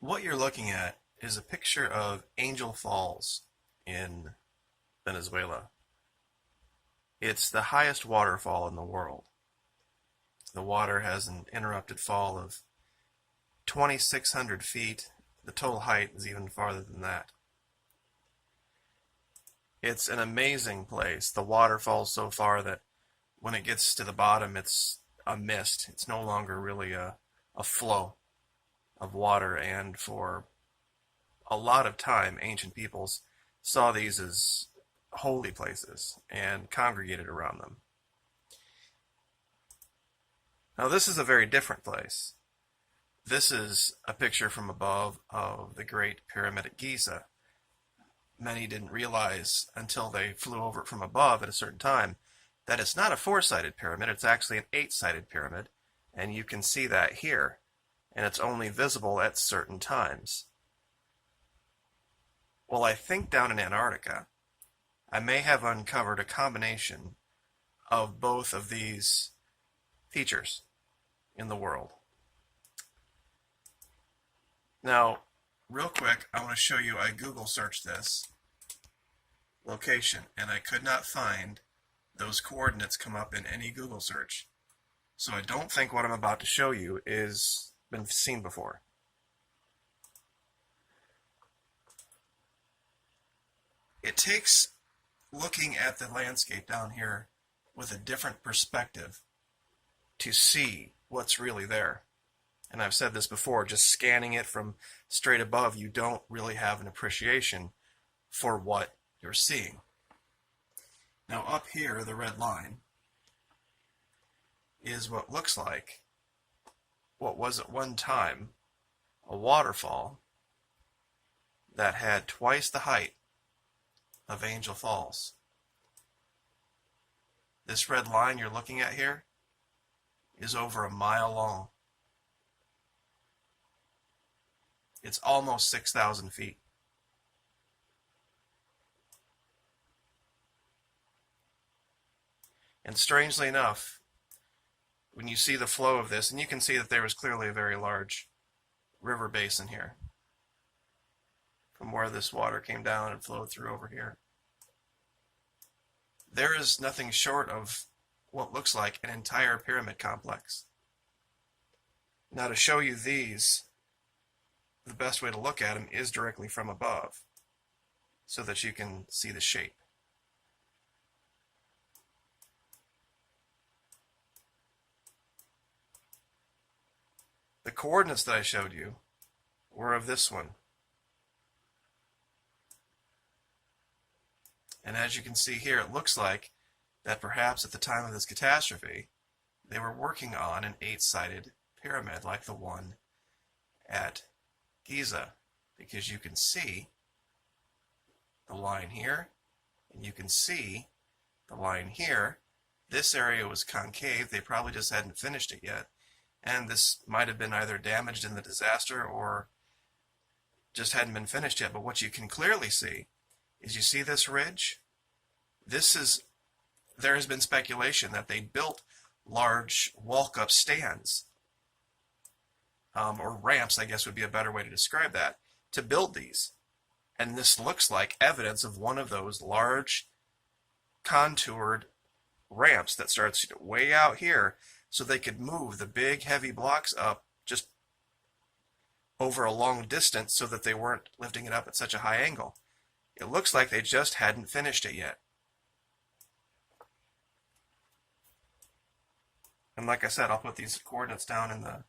What you're looking at is a picture of Angel Falls in Venezuela. It's the highest waterfall in the world. The water has an interrupted fall of 2,600 feet. The total height is even farther than that. It's an amazing place. The water falls so far that when it gets to the bottom, it's a mist. It's no longer really a flow of water, and for a lot of time, ancient peoples saw these as holy places and congregated around them. Now, this is a very different place. This is a picture from above of the Great Pyramid at Giza. Many didn't realize until they flew over it from above at a certain time that it's not a four-sided pyramid, it's actually an eight-sided pyramid, and you can see that here, and it's only visible at certain times. Well, I think down in Antarctica, I may have uncovered a combination of both of these features in the world. Now, real quick, I want to show you, I Google searched this location, and I could not find those coordinates come up in any Google search. So I don't think what I'm about to show you is been seen before. It takes looking at the landscape down here with a different perspective to see what's really there. And I've said this before, just scanning it from straight above, you don't really have an appreciation for what you're seeing. Now up here, the red line is what looks like what was at one time a waterfall that had twice the height of Angel Falls. This red line you're looking at here is over a mile long. It's almost 6,000 feet. And strangely enough, when you see the flow of this, and you can see that there was clearly a very large river basin here, from where this water came down and flowed through over here. There is nothing short of what looks like an entire pyramid complex. Now, to show you these, the best way to look at them is directly from above, so that you can see the shape. The coordinates that I showed you were of this one. And as you can see here, it looks like that perhaps at the time of this catastrophe, they were working on an eight-sided pyramid like the one at Giza, because you can see the line here, and you can see the line here. This area was concave. They probably just hadn't finished it yet. And this might have been either damaged in the disaster or just hadn't been finished yet. But what you can clearly see is, you see this ridge? There has been speculation that they built large walk-up stands, or ramps, I guess would be a better way to describe that, to build these. And this looks like evidence of one of those large contoured ramps that starts way out here, so they could move the big heavy blocks up just over a long distance so that they weren't lifting it up at such a high angle. It looks like they just hadn't finished it yet. And like I said, I'll put these coordinates down in the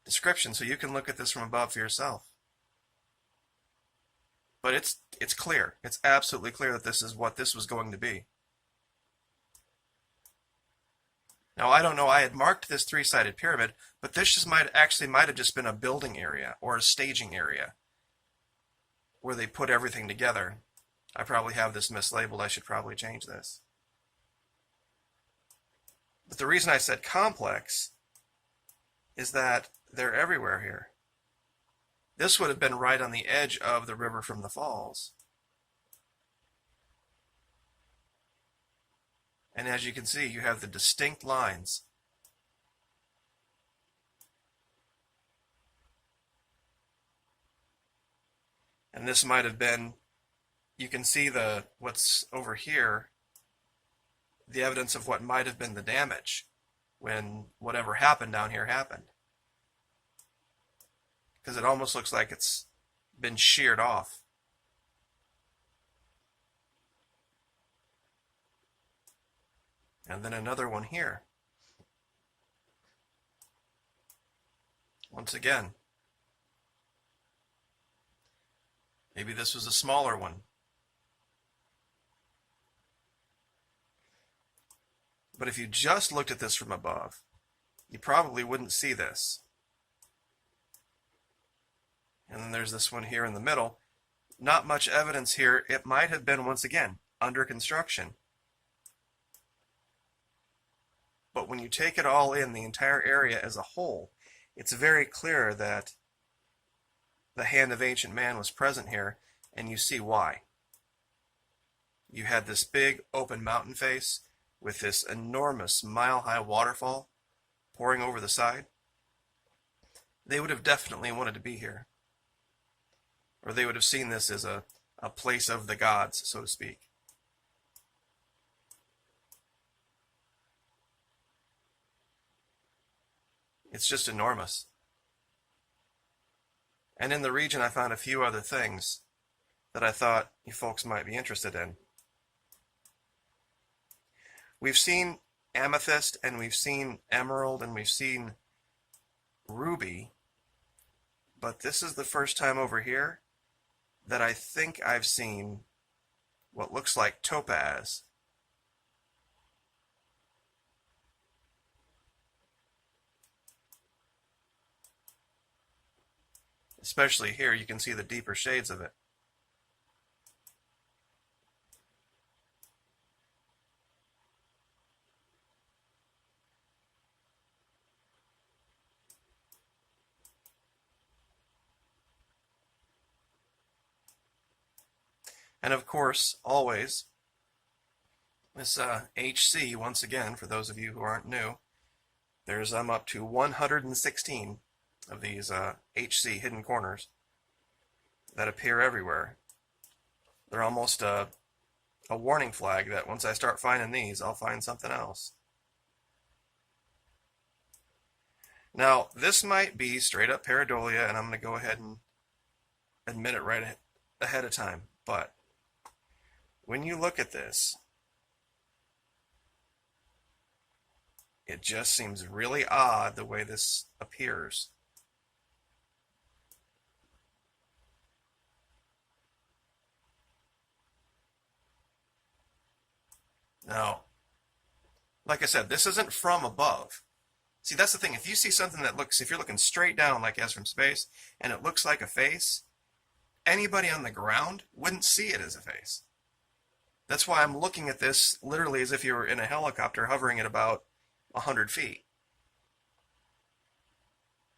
description so you can look at this from above for yourself. But it's clear. It's absolutely clear that this is what this was going to be. Now, I don't know, I had marked this three-sided pyramid, but this just might have just been a building area or a staging area where they put everything together. I probably have this mislabeled. I should probably change this. But the reason I said complex is that they're everywhere here. This would have been right on the edge of the river from the falls. And as you can see, you have the distinct lines. And this might have been, you can see what's over here, the evidence of what might have been the damage when whatever happened down here happened. Because it almost looks like it's been sheared off. And then another one here. Once again. Maybe this was a smaller one. But if you just looked at this from above, you probably wouldn't see this. And then there's this one here in the middle. Not much evidence here. It might have been, once again, under construction. But when you take it all in, the entire area as a whole, it's very clear that the hand of ancient man was present here, and you see why. You had this big open mountain face with this enormous mile-high waterfall pouring over the side. They would have definitely wanted to be here. Or they would have seen this as a place of the gods, so to speak. It's just enormous. And in the region I found a few other things that I thought you folks might be interested in. We've seen amethyst, and we've seen emerald, and we've seen ruby, but this is the first time over here that I think I've seen what looks like topaz. Especially here, you can see the deeper shades of it. And of course, always, this HC, once again, for those of you who aren't new, there's up to 116 of these HC hidden corners that appear everywhere. They're almost a warning flag that once I start finding these, I'll find something else. Now, this might be straight up pareidolia, and I'm going to go ahead and admit it right ahead of time, but when you look at this, it just seems really odd the way this appears. Now, like I said, this isn't from above. See, that's the thing. If you see something that looks, if you're looking straight down like as from space, and it looks like a face, anybody on the ground wouldn't see it as a face. That's why I'm looking at this literally as if you were in a helicopter hovering at about 100 feet.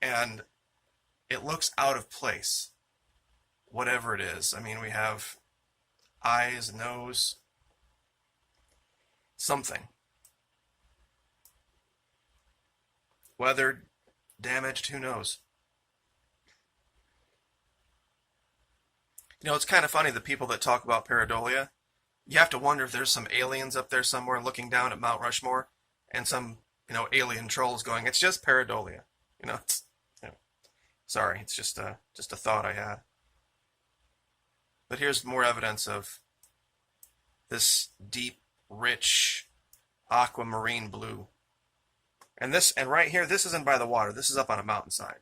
And it looks out of place, whatever it is. I mean, we have eyes, nose, something. Weathered, damaged, who knows? You know, it's kind of funny, the people that talk about pareidolia, you have to wonder if there's some aliens up there somewhere looking down at Mount Rushmore, and some, alien trolls going, it's just pareidolia. Sorry, it's just a thought I had. But here's more evidence of this deep, rich, aquamarine blue. And right here, this isn't by the water. This is up on a mountainside.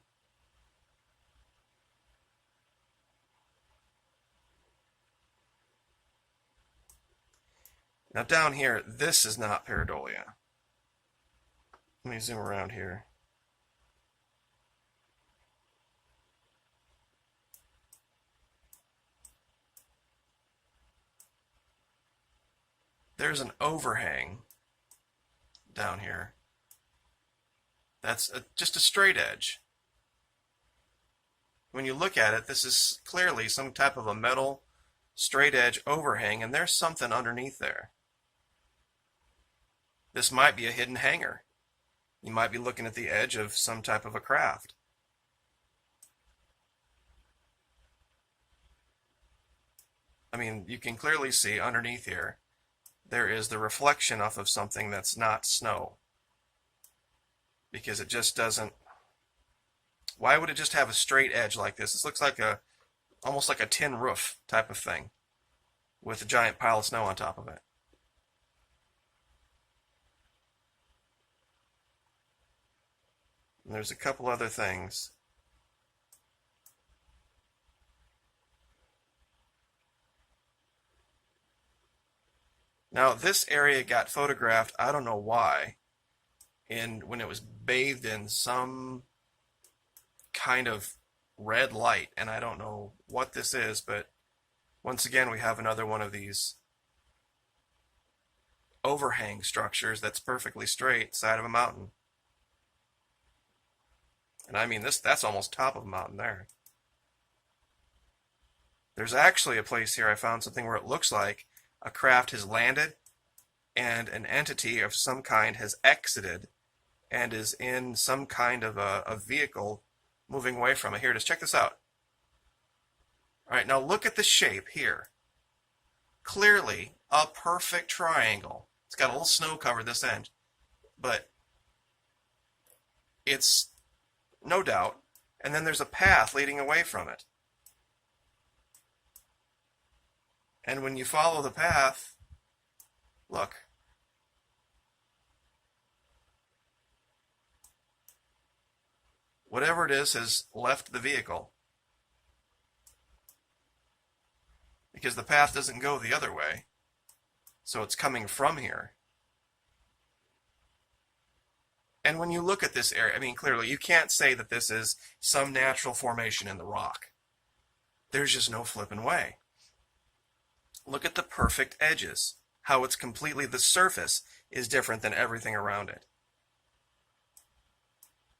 Now down here, this is not pareidolia. Let me zoom around here. There's an overhang down here. That's just a straight edge. When you look at it, this is clearly some type of a metal straight edge overhang, and there's something underneath there. This might be a hidden hangar. You might be looking at the edge of some type of a craft. I mean, you can clearly see underneath here, there is the reflection off of something that's not snow. Because it just doesn't... Why would it just have a straight edge like this? This looks like almost like a tin roof type of thing with a giant pile of snow on top of it. And there's a couple other things. Now, this area got photographed, I don't know why, when it was bathed in some kind of red light, and I don't know what this is, but once again we have another one of these overhang structures that's perfectly straight side of a mountain. And I mean, that's almost top of a mountain there. There's actually a place here I found something where it looks like a craft has landed and an entity of some kind has exited and is in some kind of a vehicle moving away from it. Here, just check this out. All right, now look at the shape here. Clearly a perfect triangle. It's got a little snow cover this end, but it's no doubt. And then there's a path leading away from it. And when you follow the path, look. Whatever it is has left the vehicle. Because the path doesn't go the other way. So it's coming from here. And when you look at this area, I mean, clearly you can't say that this is some natural formation in the rock. There's just no flipping way. Look at the perfect edges. How it's completely, the surface is different than everything around it.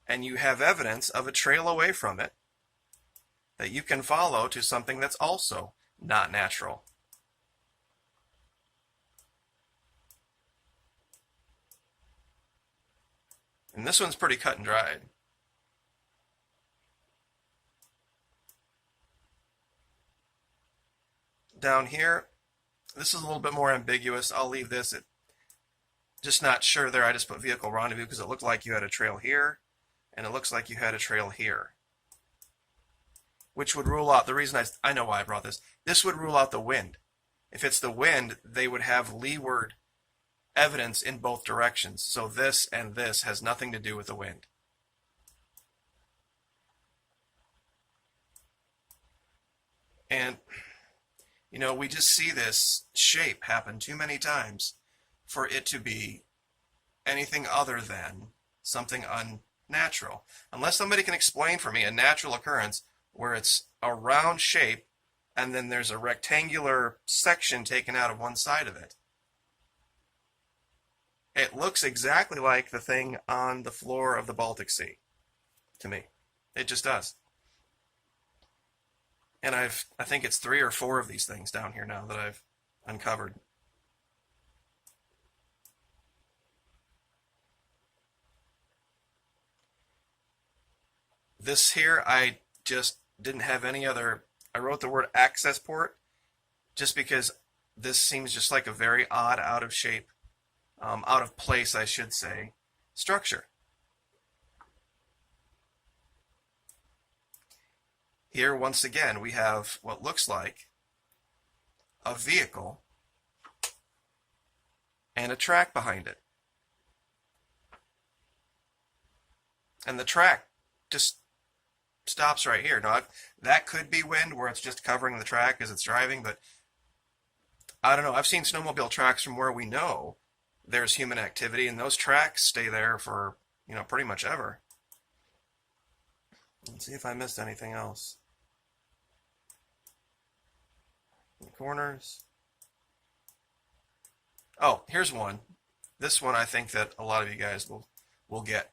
And you have evidence of a trail away from it that you can follow to something that's also not natural. And this one's pretty cut and dried. Down here, this is a little bit more ambiguous. I'll leave this. Just not sure there. I just put vehicle rendezvous because it looked like you had a trail here, and it looks like you had a trail here. Which would rule out, the reason I know why I brought this. This would rule out the wind. If it's the wind, they would have leeward evidence in both directions. So this and this has nothing to do with the wind. And, you know, we just see this shape happen too many times for it to be anything other than something unnatural. Unless somebody can explain for me a natural occurrence where it's a round shape and then there's a rectangular section taken out of one side of it. It looks exactly like the thing on the floor of the Baltic Sea, to me. It just does. And I think it's 3 or 4 of these things down here now that I've uncovered. This here, I just didn't have any other. I wrote the word access port just because this seems just like a very odd, out of shape, out of place, I should say, structure. Here, once again, we have what looks like a vehicle and a track behind it. And the track just stops right here. Now, that could be wind where it's just covering the track as it's driving, but I don't know. I've seen snowmobile tracks from where we know there's human activity, and those tracks stay there for, you know, pretty much ever. Let's see if I missed anything else. In the corners. Oh, here's one. This one I think that a lot of you guys will get.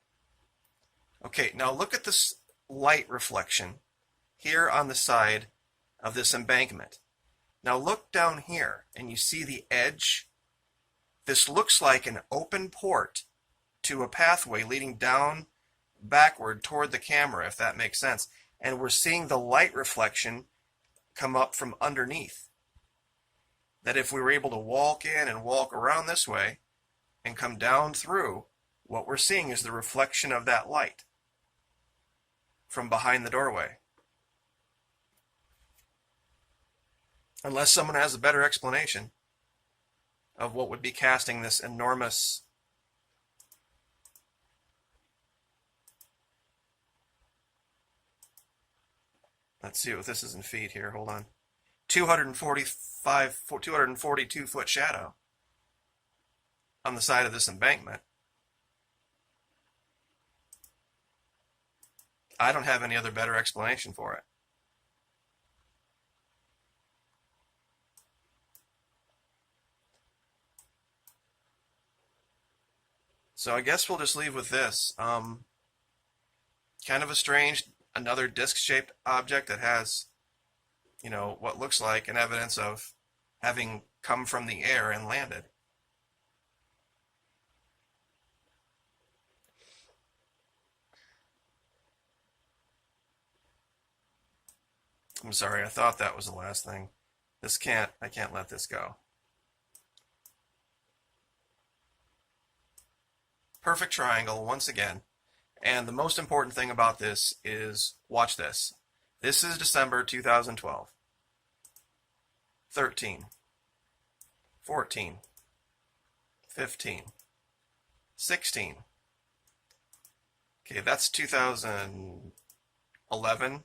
Okay, now look at this light reflection here on the side of this embankment. Now look down here and you see the edge. This looks like an open port to a pathway leading down backward toward the camera, if that makes sense. And we're seeing the light reflection come up from underneath. that if we were able to walk in and walk around this way and come down through, what we're seeing is the reflection of that light from behind the doorway. Unless someone has a better explanation of what would be casting this enormous let's see what this is in feet here, hold on. 242 foot shadow on the side of this embankment. I don't have any other better explanation for it. So I guess we'll just leave with this. Kind of a strange, another disc-shaped object that has, you know, what looks like an evidence of having come from the air and landed. I'm sorry, I thought that was the last thing. I can't let this go. Perfect triangle once again. And the most important thing about this is, watch this. This is December 2012. 13, 14, 15, 16. Okay, that's 2011.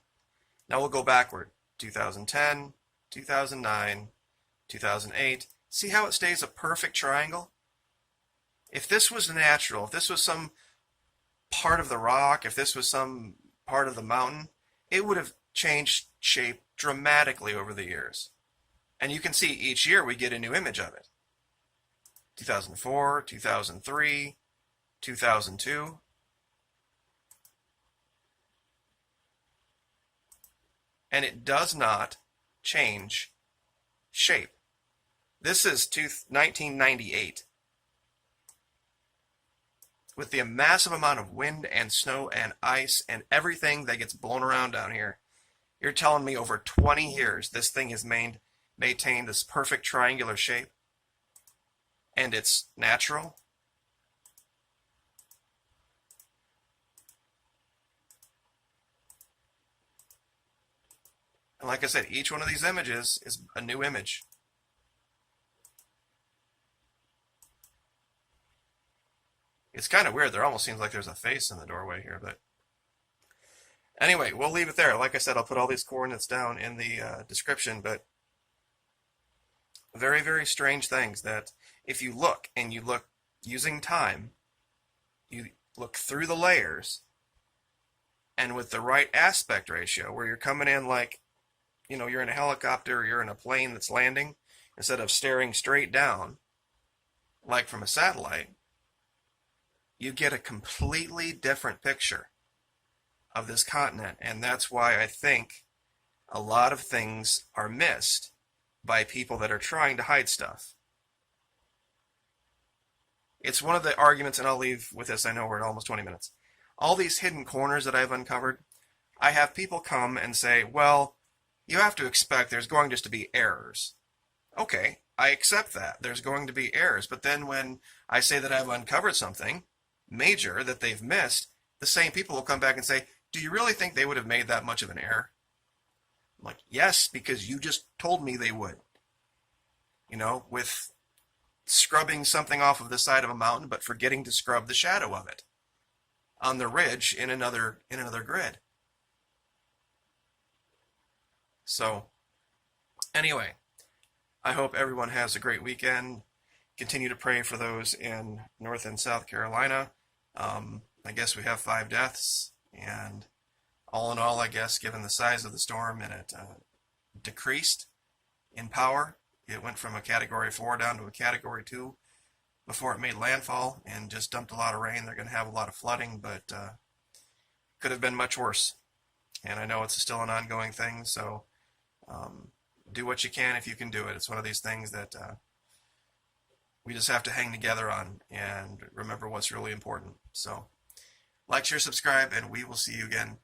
Now we'll go backward. 2010, 2009, 2008. See how it stays a perfect triangle? If this was natural, if this was some part of the rock, if this was some part of the mountain, it would have changed shape dramatically over the years. And you can see each year we get a new image of it. 2004, 2003, 2002. And it does not change shape. This is 1998. With the massive amount of wind and snow and ice and everything that gets blown around down here, you're telling me over 20 years this thing has maintained this perfect triangular shape? And it's natural? And like I said, each one of these images is a new image. It's kind of weird. There almost seems like there's a face in the doorway here, but anyway, we'll leave it there. Like I said, I'll put all these coordinates down in the description, but very, very strange things that if you look, and you look using time, you look through the layers, and with the right aspect ratio, where you're coming in like, you know, you're in a helicopter or you're in a plane that's landing, instead of staring straight down, like from a satellite, you get a completely different picture of this continent. And that's why I think a lot of things are missed by people that are trying to hide stuff. It's one of the arguments, and I'll leave with this, I know we're at almost 20 minutes. All these hidden corners that I've uncovered, I have people come and say, well, you have to expect there's going just to be errors. Okay, I accept that. There's going to be errors. But then when I say that I've uncovered something major that they've missed, the same people will come back and say, do you really think they would have made that much of an error? I'm like, yes, because you just told me they would. You know, with scrubbing something off of the side of a mountain, but forgetting to scrub the shadow of it on the ridge in another grid. So, anyway, I hope everyone has a great weekend. Continue to pray for those in North and South Carolina. I guess we have 5 deaths, and all in all, I guess, given the size of the storm and it decreased in power, it went from a Category 4 down to a Category 2 before it made landfall and just dumped a lot of rain. They're going to have a lot of flooding, but could have been much worse. And I know it's still an ongoing thing, so do what you can if you can do it. It's one of these things that we just have to hang together on and remember what's really important. So, like, share, subscribe, and we will see you again